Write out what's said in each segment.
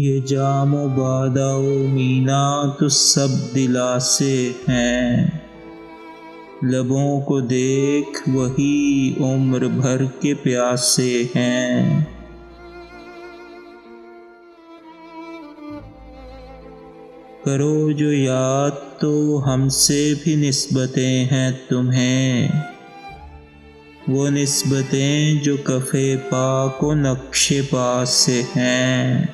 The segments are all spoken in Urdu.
یہ جام و بادہ و مینا تو سب دلا سے ہیں، لبوں کو دیکھ وہی عمر بھر کے پیاسے ہیں۔ کرو جو یاد تو ہم سے بھی نسبتیں ہیں تمہیں، وہ نسبتیں جو کف پاک و نقش پا سے ہیں۔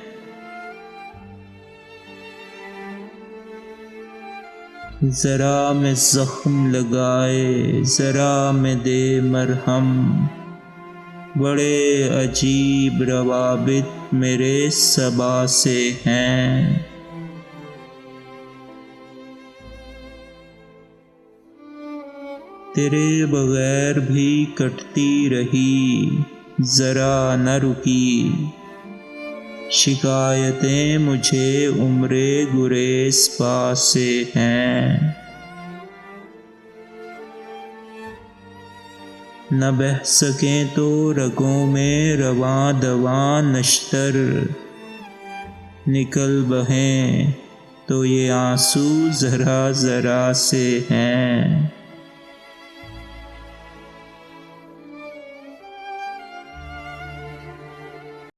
ذرا میں زخم لگائے ذرا میں دے مرہم، بڑے عجیب روابط میرے صبا سے ہیں۔ تیرے بغیر بھی کٹتی رہی ذرا نہ رکی، شکایتیں مجھے عمر گریز پا سے ہیں۔ نہ بہہ سکیں تو رگوں میں رواں دواں نشتر، نکل بہیں تو یہ آنسو ذرا ذرا سے ہیں۔